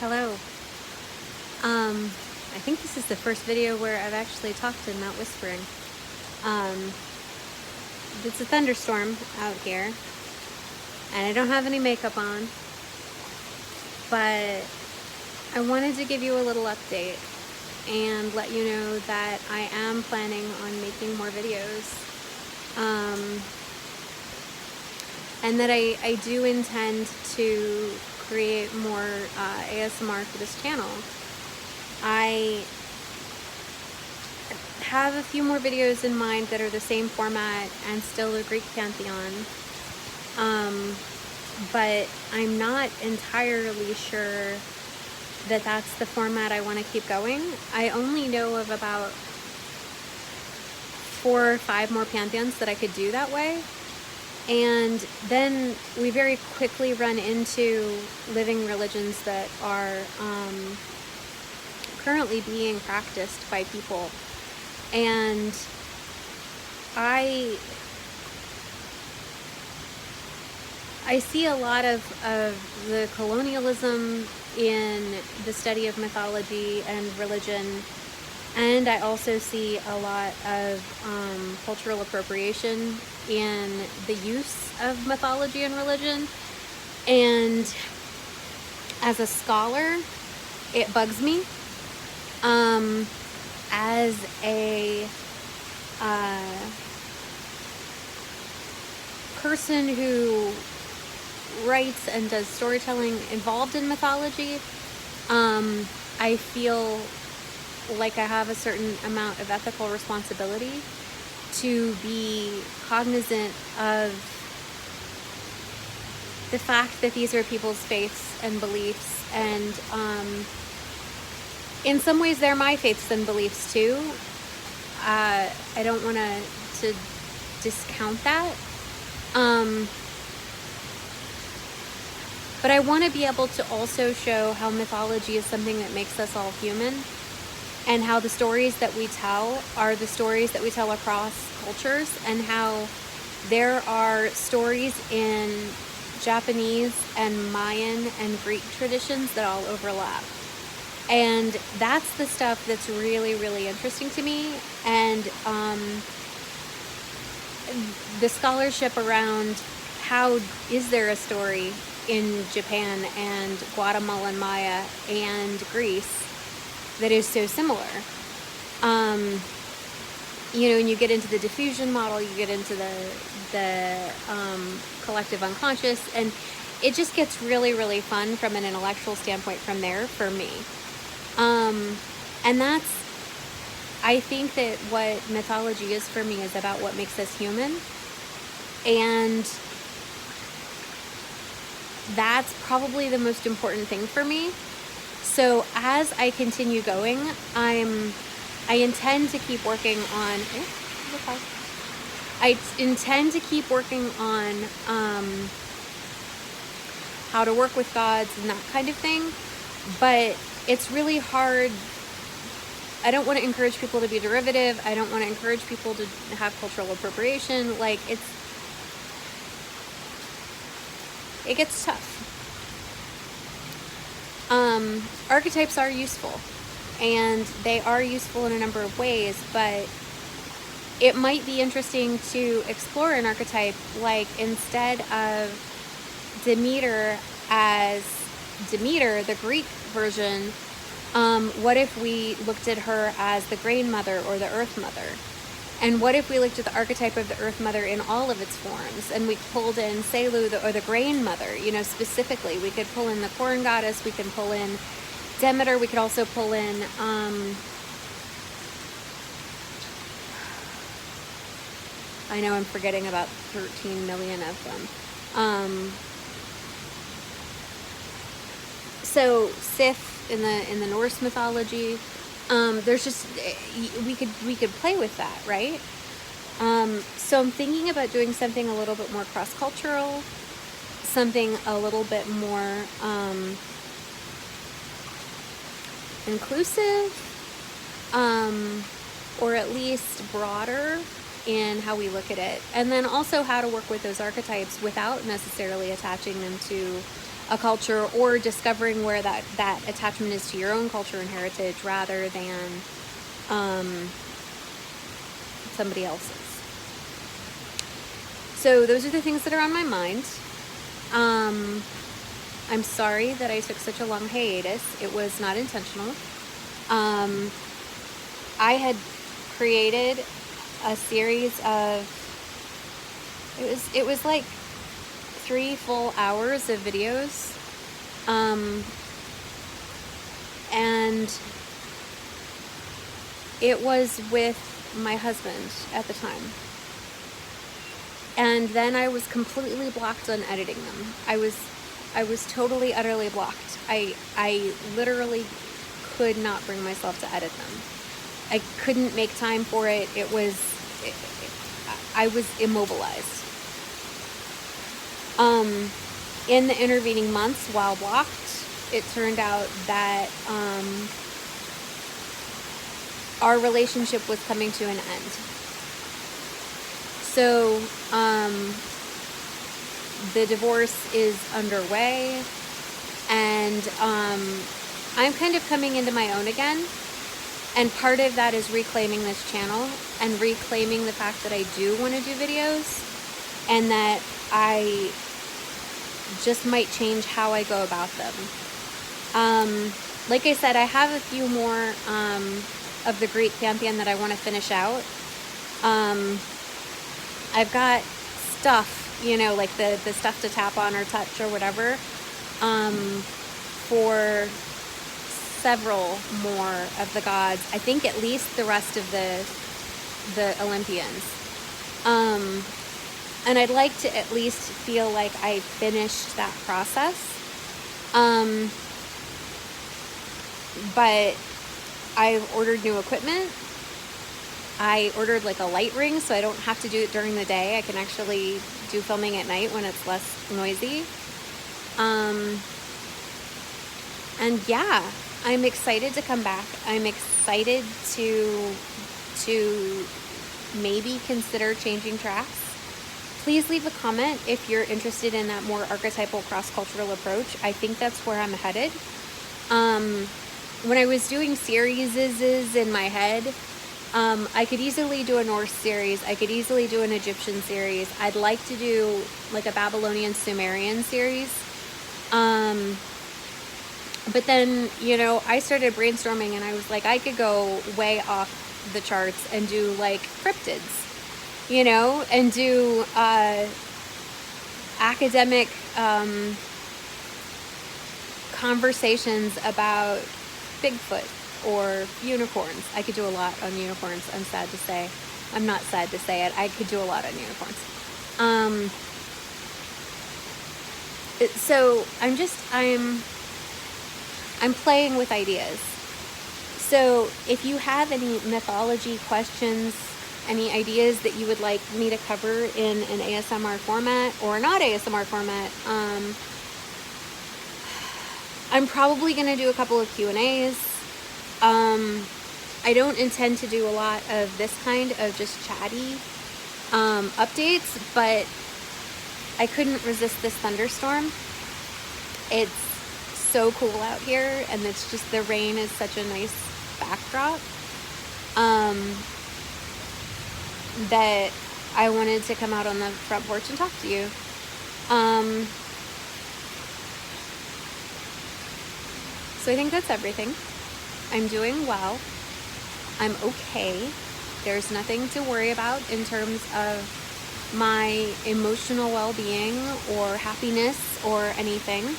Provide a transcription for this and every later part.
Hello. I think this is the first video where I've actually talked and not whispering. Um, it's a thunderstorm out here, and I don't have any makeup on, but I wanted to give you a little update and let you know that I am planning on making more videos. And that I do intend to create more ASMR for this channel. I have a few more videos in mind that are the same format and still the Greek pantheon, but I'm not entirely sure that that's the format I want to keep going. I only know of about 4 or 5 more pantheons that I could do that way. And then we very quickly run into living religions that are currently being practiced by people. And I see a lot of the colonialism in the study of mythology and religion, and I also see a lot of cultural appropriation in the use of mythology and religion. And as a scholar, it bugs me. As a person who writes and does storytelling involved in mythology, I feel like I have a certain amount of ethical responsibility to be cognizant of the fact that these are people's faiths and beliefs, and in some ways they're my faiths and beliefs too. I don't want to discount that, but I want to be able to also show how mythology is something that makes us all human, and how the stories that we tell are the stories that we tell across cultures, and how there are stories in Japanese and Mayan and Greek traditions that all overlap. And that's the stuff that's really, really interesting to me. And the scholarship around how is there a story in Japan and Guatemalan Maya and Greece that is so similar. And you get into the diffusion model, you get into the collective unconscious, and it just gets really, really fun from an intellectual standpoint from there for me. And that's, I think that what mythology is for me is about what makes us human. And that's probably the most important thing for me. So as I continue going, I intend to keep working on, how to work with gods and that kind of thing, but it's really hard. I don't want to encourage people to be derivative. I don't want to encourage people to have cultural appropriation. Like, it gets tough. Archetypes are useful, and they are useful in a number of ways, but it might be interesting to explore an archetype, like, instead of Demeter as Demeter, the Greek version, what if we looked at her as the grain mother or the earth mother? And what if we looked at the archetype of the earth mother in all of its forms, and we pulled in Selu, or the grain mother, specifically? We could pull in the corn goddess, we can pull in Demeter, we could also pull in I know I'm forgetting about 13 million of them. So Sif in the Norse mythology, there's just, we could play with that, right? So I'm thinking about doing something a little bit more cross-cultural, something a little bit more inclusive, or at least broader in how we look at it. And then also how to work with those archetypes without necessarily attaching them to a culture, or discovering where that attachment is to your own culture and heritage rather than somebody else's. So those are the things that are on my mind. I'm sorry that I took such a long hiatus. It was not intentional. I had created a series of, it was like 3 full hours of videos, and it was with my husband at the time. And then I was completely blocked on editing them. I was totally, utterly blocked. I literally could not bring myself to edit them. I couldn't make time for it. I was immobilized. In the intervening months while blocked, it turned out that our relationship was coming to an end. So the divorce is underway, and I'm kind of coming into my own again. And part of that is reclaiming this channel and reclaiming the fact that I do want to do videos, and that I just might change how I go about them. Like I said, I have a few more of the Greek pantheon that I want to finish out. I've got stuff, you know, like the stuff to tap on or touch or whatever, for several more of the gods. I think at least the rest of the Olympians. And I'd like to at least feel like I finished that process. But I've ordered new equipment. I ordered like a light ring so I don't have to do it during the day. I can actually do filming at night when it's less noisy. And yeah, I'm excited to come back. I'm excited to maybe consider changing tracks. Please leave a comment if you're interested in that more archetypal cross-cultural approach. I think that's where I'm headed. When I was doing series in my head, I could easily do a Norse series. I could easily do an Egyptian series. I'd like to do like a Babylonian Sumerian series. But then, you know, I started brainstorming and I was like, I could go way off the charts and do like cryptids, you know, and do academic conversations about Bigfoot or unicorns. I could do a lot on unicorns, I'm sad to say. I'm not sad to say it. I could do a lot on unicorns. So I'm playing with ideas. So if you have any mythology questions, any ideas that you would like me to cover in an ASMR format or not ASMR format, I'm probably going to do a couple of Q&As. I don't intend to do a lot of this kind of just chatty updates, but I couldn't resist this thunderstorm. It's so cool out here, and it's just, the rain is such a nice backdrop that I wanted to come out on the front porch and talk to you. So I think that's everything. I'm doing well. I'm okay. There's nothing to worry about in terms of my emotional well-being or happiness or anything.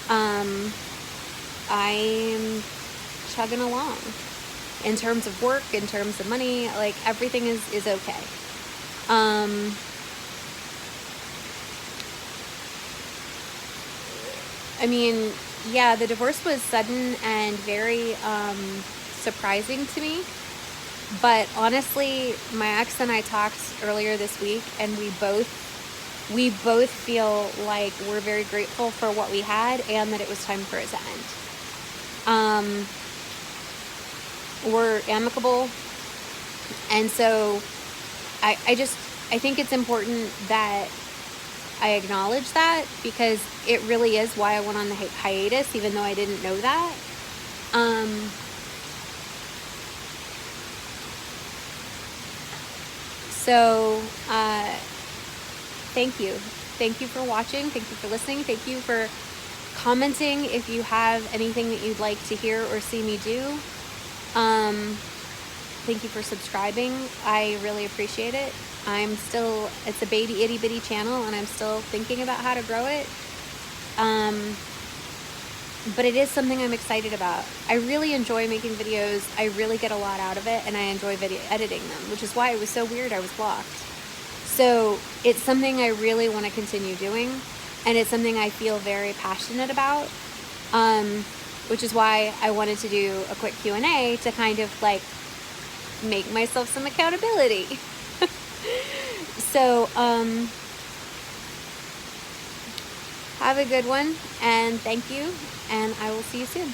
I'm chugging along. In terms of work, in terms of money, like everything is okay. I mean, yeah, the divorce was sudden and very surprising to me. But honestly, my ex and I talked earlier this week, and we both feel like we're very grateful for what we had and that it was time for it to end. We're amicable, and so I think it's important that I acknowledge that, because it really is why I went on the hiatus, even though I didn't know that. So, thank you. Thank you for watching. Thank you for listening. Thank you for commenting if you have anything that you'd like to hear or see me do. Thank you for subscribing. I really appreciate it. It's a baby itty bitty channel, and I'm still thinking about how to grow it. But it is something I'm excited about. I really enjoy making videos. I really get a lot out of it, and I enjoy video editing them, which is why it was so weird I was blocked. So it's something I really want to continue doing, and it's something I feel very passionate about, which is why I wanted to do a quick Q&A to kind of like make myself some accountability. So, have a good one, and thank you, and I will see you soon.